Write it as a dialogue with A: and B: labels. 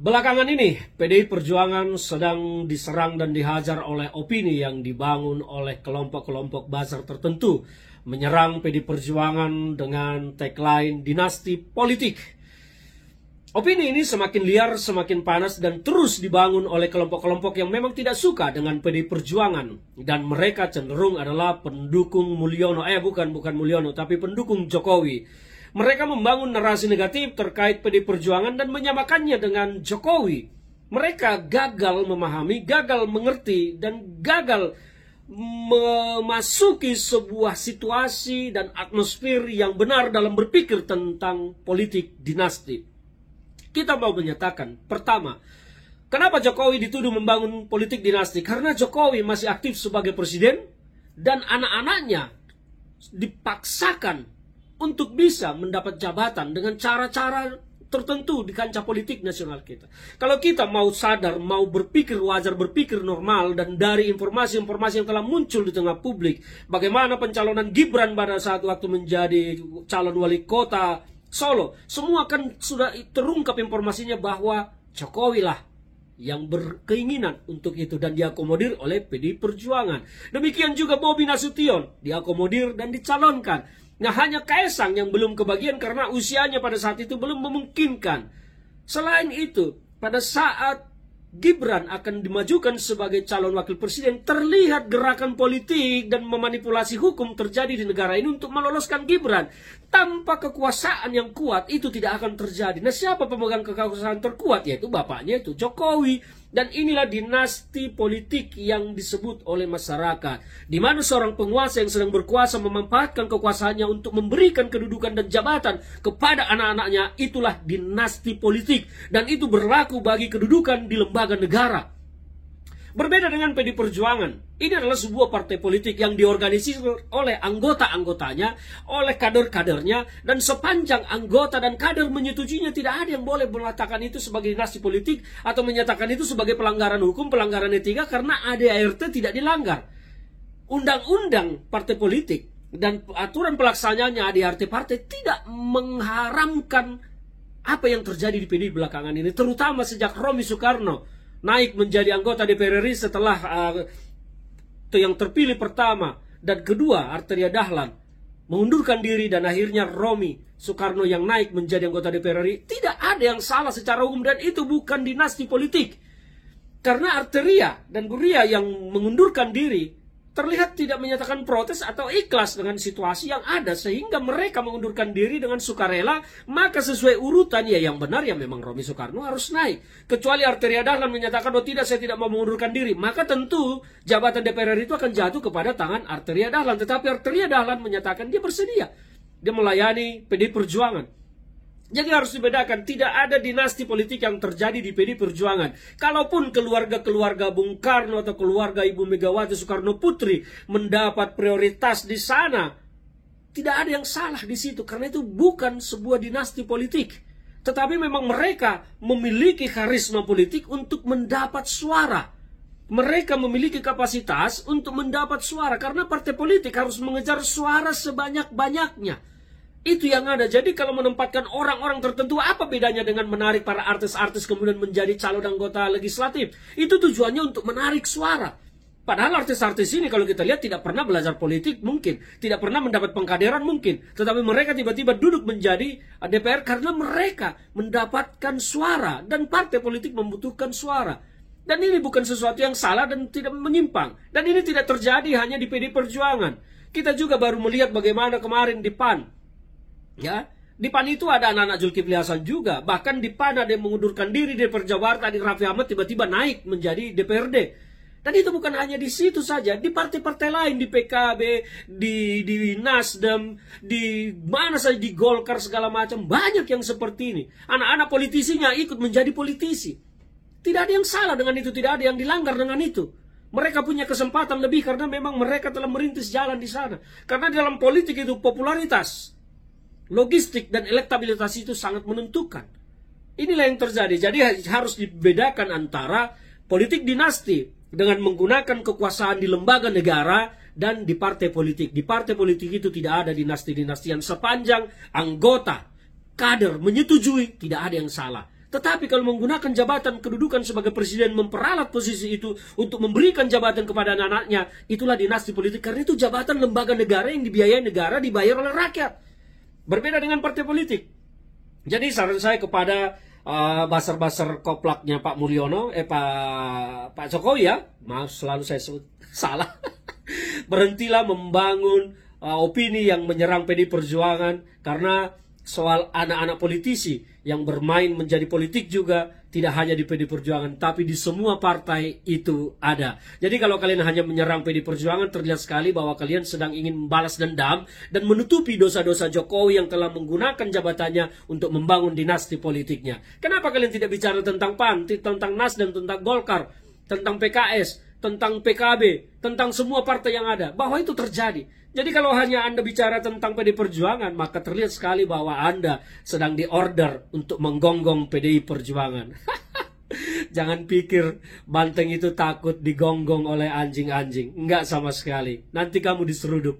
A: Belakangan ini, PDI Perjuangan sedang diserang dan dihajar oleh opini yang dibangun oleh kelompok-kelompok buzzer tertentu, menyerang PDI Perjuangan dengan tagline dinasti politik. Opini ini semakin liar, semakin panas, dan terus dibangun oleh kelompok-kelompok yang memang tidak suka dengan PDI Perjuangan. Dan mereka cenderung adalah pendukung Mulyono, bukan Mulyono, tapi pendukung Jokowi. Mereka membangun narasi negatif terkait PDI Perjuangan dan menyamakannya dengan Jokowi. Mereka gagal memahami, gagal mengerti, dan gagal memasuki sebuah situasi dan atmosfer yang benar dalam berpikir tentang politik dinasti. Kita mau menyatakan, pertama, kenapa Jokowi dituduh membangun politik dinasti? Karena Jokowi masih aktif sebagai presiden dan anak-anaknya dipaksakan untuk bisa mendapat jabatan dengan cara-cara tertentu di kancah politik nasional kita. Kalau kita mau sadar, mau berpikir wajar, berpikir normal, dan dari informasi-informasi yang telah muncul di tengah publik, bagaimana pencalonan Gibran pada saat waktu menjadi calon wali kota Solo, semua kan sudah terungkap informasinya bahwa Jokowi lah yang berkeinginan untuk itu dan diakomodir oleh PDI Perjuangan. Demikian juga Bobi Nasution diakomodir dan dicalonkan. Nah, hanya Kaesang yang belum kebagian karena usianya pada saat itu belum memungkinkan. Selain itu, pada saat Gibran akan dimajukan sebagai calon wakil presiden, terlihat gerakan politik dan memanipulasi hukum terjadi di negara ini untuk meloloskan Gibran. Tanpa kekuasaan yang kuat, itu tidak akan terjadi. Nah, siapa pemegang kekuasaan terkuat? Yaitu bapaknya, itu Jokowi. Dan inilah dinasti politik yang disebut oleh masyarakat, di mana seorang penguasa yang sedang berkuasa memanfaatkan kekuasaannya untuk memberikan kedudukan dan jabatan kepada anak-anaknya. Itulah dinasti politik, dan itu berlaku bagi kedudukan di lembaga negara. Berbeda dengan PDI Perjuangan, ini adalah sebuah partai politik yang diorganisir oleh anggota-anggotanya, oleh kader-kadernya, dan sepanjang anggota dan kader menyetujuinya, tidak ada yang boleh mengatakan itu sebagai dinasti politik atau menyatakan itu sebagai pelanggaran hukum, pelanggaran etika, karena ADART tidak dilanggar. Undang-undang partai politik dan aturan pelaksanaannya ADART partai tidak mengharamkan apa yang terjadi di PDI belakangan ini, terutama sejak Romi Soekarno naik menjadi anggota DPR RI setelah yang terpilih pertama dan kedua Arteria Dahlan mengundurkan diri, dan akhirnya Romi Soekarno yang naik menjadi anggota DPR RI. Tidak ada yang salah secara hukum, dan itu bukan dinasti politik. Karena Arteria dan Buria yang mengundurkan diri terlihat tidak menyatakan protes atau ikhlas dengan situasi yang ada, sehingga mereka mengundurkan diri dengan sukarela. Maka sesuai urutan, ya yang benar ya memang Romi Soekarno harus naik. Kecuali Arteria Dahlan menyatakan, oh tidak, saya tidak mau mengundurkan diri, maka tentu jabatan DPR RI itu akan jatuh kepada tangan Arteria Dahlan. Tetapi Arteria Dahlan menyatakan dia bersedia, dia melayani PDI Perjuangan. Jadi harus dibedakan, tidak ada dinasti politik yang terjadi di PDI Perjuangan. Kalaupun keluarga-keluarga Bung Karno atau keluarga Ibu Megawati Soekarno Putri mendapat prioritas di sana, tidak ada yang salah di situ, karena itu bukan sebuah dinasti politik. Tetapi memang mereka memiliki karisma politik untuk mendapat suara. Mereka memiliki kapasitas untuk mendapat suara, karena partai politik harus mengejar suara sebanyak-banyaknya. Itu yang ada. Jadi kalau menempatkan orang-orang tertentu, apa bedanya dengan menarik para artis-artis kemudian menjadi calon anggota legislatif? Itu tujuannya untuk menarik suara. Padahal artis-artis ini kalau kita lihat tidak pernah belajar politik mungkin, tidak pernah mendapat pengkaderan mungkin, tetapi mereka tiba-tiba duduk menjadi DPR karena mereka mendapatkan suara, dan partai politik membutuhkan suara. Dan ini bukan sesuatu yang salah dan tidak menyimpang. Dan ini tidak terjadi hanya di PDI Perjuangan. Kita juga baru melihat bagaimana kemarin di PAN. Ya, di PAN itu ada anak-anak Zulkifli Hasan juga. Bahkan di PAN ada yang mengundurkan diri dari Jakarta, di Raffi Ahmad tiba-tiba naik menjadi DPRD. Dan itu bukan hanya di situ saja, di partai-partai lain, di PKB, di Nasdem, di mana saja, di Golkar segala macam, banyak yang seperti ini. Anak-anak politisinya ikut menjadi politisi. Tidak ada yang salah dengan itu, tidak ada yang dilanggar dengan itu. Mereka punya kesempatan lebih karena memang mereka telah merintis jalan di sana. Karena dalam politik itu popularitas, logistik dan elektabilitas itu sangat menentukan. Inilah yang terjadi. Jadi harus dibedakan antara politik dinasti dengan menggunakan kekuasaan di lembaga negara dan di partai politik. Di partai politik itu tidak ada dinasti-dinastian, sepanjang anggota, kader menyetujui, tidak ada yang salah. Tetapi kalau menggunakan jabatan kedudukan sebagai presiden memperalat posisi itu untuk memberikan jabatan kepada anak-anaknya, itulah dinasti politik. Karena itu jabatan lembaga negara yang dibiayai negara, dibayar oleh rakyat. Berbeda dengan partai politik. Jadi saran saya kepada basar-basar koplaknya Pak Mulyono, Pak Jokowi ya, maaf selalu saya sebut salah. Berhentilah membangun opini yang menyerang PDI Perjuangan, karena soal anak-anak politisi yang bermain menjadi politik juga tidak hanya di PDI Perjuangan, tapi di semua partai itu ada. Jadi kalau kalian hanya menyerang PDI Perjuangan, terlihat sekali bahwa kalian sedang ingin membalas dendam dan menutupi dosa-dosa Jokowi yang telah menggunakan jabatannya untuk membangun dinasti politiknya. Kenapa kalian tidak bicara tentang PAN, tentang Nasdem, tentang Golkar, tentang PKS, tentang PKB, tentang semua partai yang ada, bahwa itu terjadi. Jadi kalau hanya Anda bicara tentang PDI Perjuangan, maka terlihat sekali bahwa Anda sedang diorder untuk menggonggong PDI Perjuangan. Jangan pikir banteng itu takut digonggong oleh anjing-anjing. Enggak sama sekali. Nanti kamu diseruduk.